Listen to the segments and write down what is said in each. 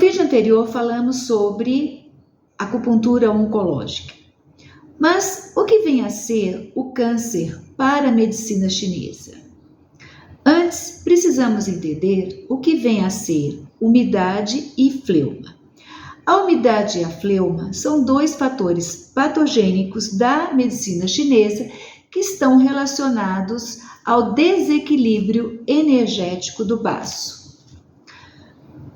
vídeo anterior falamos sobre acupuntura oncológica. Mas o que vem a ser o câncer para a medicina chinesa? Antes, precisamos entender o que vem a ser umidade e fleuma. A umidade e a fleuma são dois fatores patogênicos da medicina chinesa que estão relacionados ao desequilíbrio energético do baço.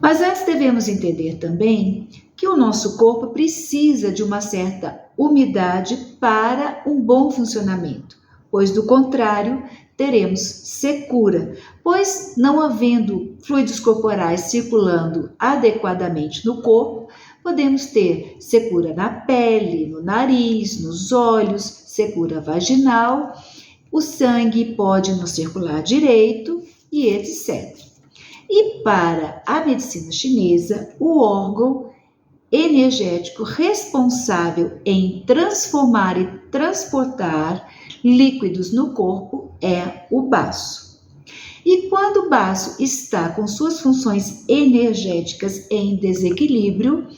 Mas antes devemos entender também que o nosso corpo precisa de uma certa umidade para um bom funcionamento, pois do contrário teremos secura, pois não havendo fluidos corporais circulando adequadamente no corpo, podemos ter secura na pele, no nariz, nos olhos, secura vaginal, o sangue pode não circular direito e etc. E para a medicina chinesa, o órgão energético responsável em transformar e transportar líquidos no corpo é o baço. E quando o baço está com suas funções energéticas em desequilíbrio,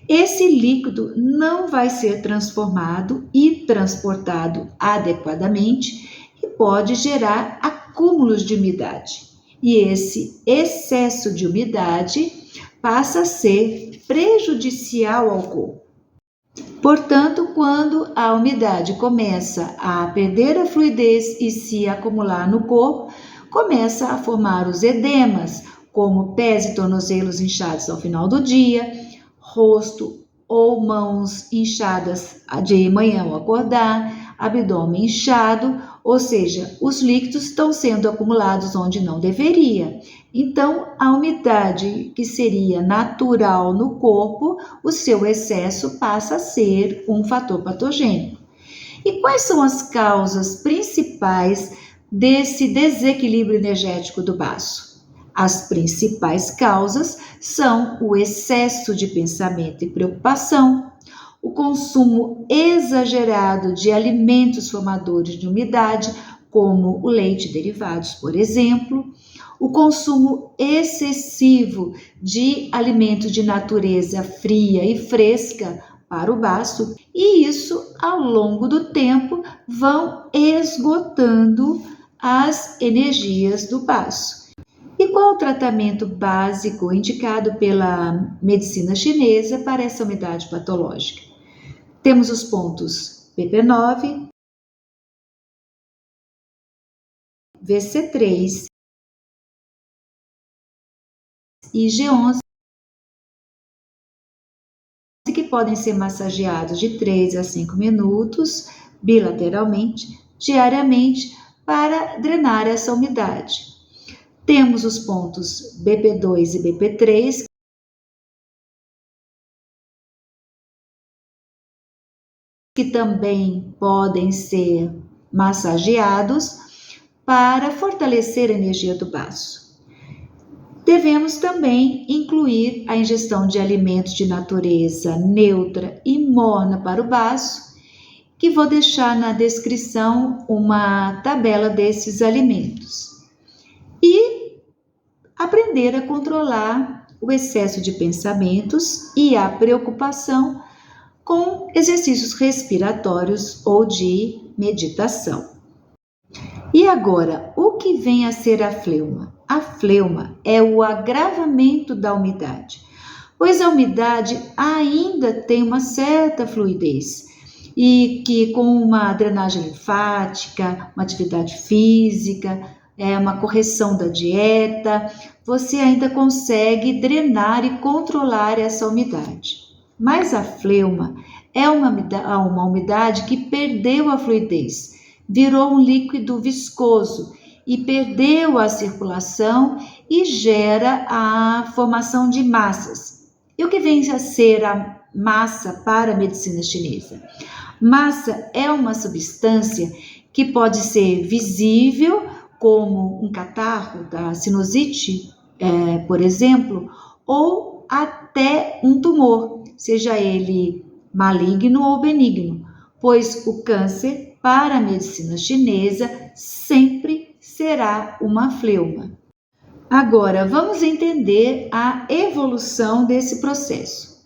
esse líquido não vai ser transformado e transportado adequadamente e pode gerar acúmulos de umidade. E esse excesso de umidade passa a ser prejudicial ao corpo. Portanto, quando a umidade começa a perder a fluidez e se acumular no corpo, começa a formar os edemas, como pés e tornozelos inchados ao final do dia, rosto ou mãos inchadas de manhã ao acordar, abdômen inchado, ou seja, os líquidos estão sendo acumulados onde não deveria. Então, a umidade que seria natural no corpo, o seu excesso passa a ser um fator patogênico. E quais são as causas principais desse desequilíbrio energético do baço? As principais causas são o excesso de pensamento e preocupação, o consumo exagerado de alimentos formadores de umidade, como o leite e derivados, por exemplo, o consumo excessivo de alimentos de natureza fria e fresca para o baço, e isso, ao longo do tempo, vão esgotando as energias do baço. E qual o tratamento básico indicado pela medicina chinesa para essa umidade patológica? Temos os pontos PP9, VC3 e G11, que podem ser massageados de 3 a 5 minutos bilateralmente, diariamente, para drenar essa umidade. Temos os pontos BP2 e BP3, que também podem ser massageados para fortalecer a energia do baço. Devemos também incluir a ingestão de alimentos de natureza neutra e morna para o baço, que vou deixar na descrição uma tabela desses alimentos. E aprender a controlar o excesso de pensamentos e a preocupação com exercícios respiratórios ou de meditação. E agora, o que vem a ser a fleuma? A fleuma é o agravamento da umidade, pois a umidade ainda tem uma certa fluidez e que com uma drenagem linfática, uma atividade física, uma correção da dieta, você ainda consegue drenar e controlar essa umidade. Mas a fleuma é uma umidade que perdeu a fluidez, virou um líquido viscoso e perdeu a circulação e gera a formação de massas. E o que vem a ser a massa para a medicina chinesa? Massa é uma substância que pode ser visível, como um catarro da sinusite, por exemplo, ou até um tumor, seja ele maligno ou benigno, pois o câncer, para a medicina chinesa, sempre será uma fleuma. Agora, vamos entender a evolução desse processo.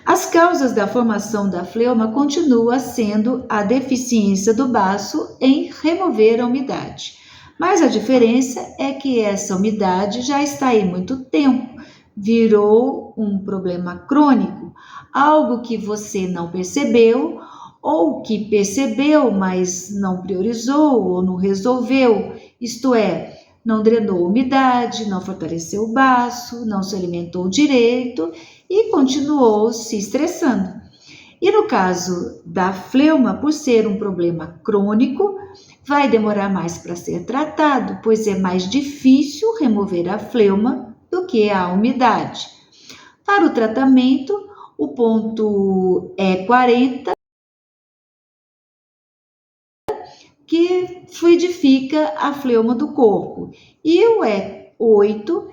As causas da formação da fleuma continuam sendo a deficiência do baço em remover a umidade. Mas a diferença é que essa umidade já está aí há muito tempo, virou um problema crônico, algo que você não percebeu ou que percebeu, mas não priorizou ou não resolveu, isto é, não drenou umidade, não fortaleceu o baço, não se alimentou direito e continuou se estressando. E no caso da fleuma, por ser um problema crônico, vai demorar mais para ser tratado, pois é mais difícil remover a fleuma do que a umidade. Para o tratamento, o ponto E40, que fluidifica a fleuma do corpo, e o E8,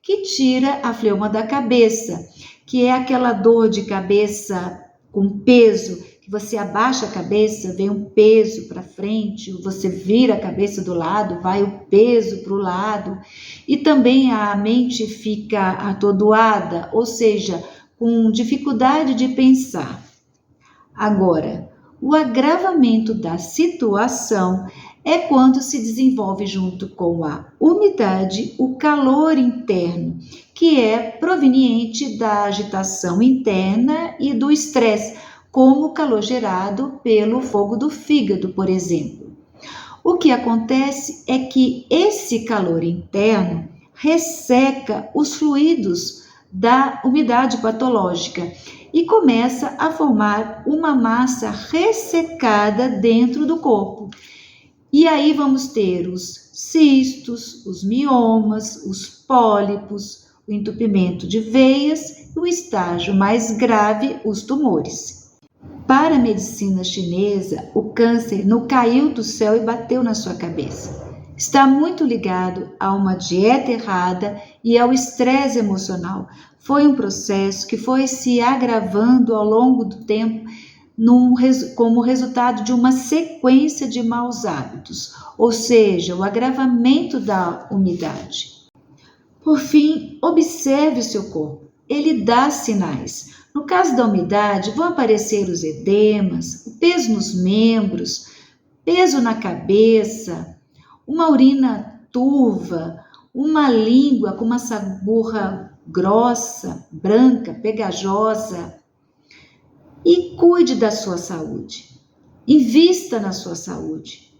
que tira a fleuma da cabeça, que é aquela dor de cabeça com peso, que você abaixa a cabeça, vem um peso para frente, você vira a cabeça do lado, vai o peso para o lado, e também a mente fica atordoada, ou seja, com dificuldade de pensar. Agora, o agravamento da situação é quando se desenvolve junto com a umidade o calor interno, que é proveniente da agitação interna e do estresse, como o calor gerado pelo fogo do fígado, por exemplo. O que acontece é que esse calor interno resseca os fluidos da umidade patológica e começa a formar uma massa ressecada dentro do corpo. E aí vamos ter os cistos, os miomas, os pólipos, o entupimento de veias e o estágio mais grave, os tumores. Para a medicina chinesa, o câncer não caiu do céu e bateu na sua cabeça. Está muito ligado a uma dieta errada e ao estresse emocional. Foi um processo que foi se agravando ao longo do tempo como resultado de uma sequência de maus hábitos, ou seja, o agravamento da umidade. Por fim, observe o seu corpo. Ele dá sinais. No caso da umidade, vão aparecer os edemas, o peso nos membros, peso na cabeça, uma urina turva, uma língua com uma saburra grossa, branca, pegajosa. E cuide da sua saúde. Invista na sua saúde.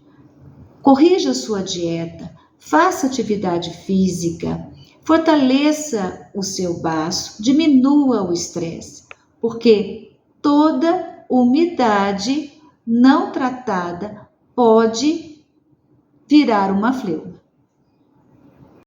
Corrija a sua dieta, faça atividade física, fortaleça o seu baço, diminua o estresse, porque toda umidade não tratada pode virar uma fleuma.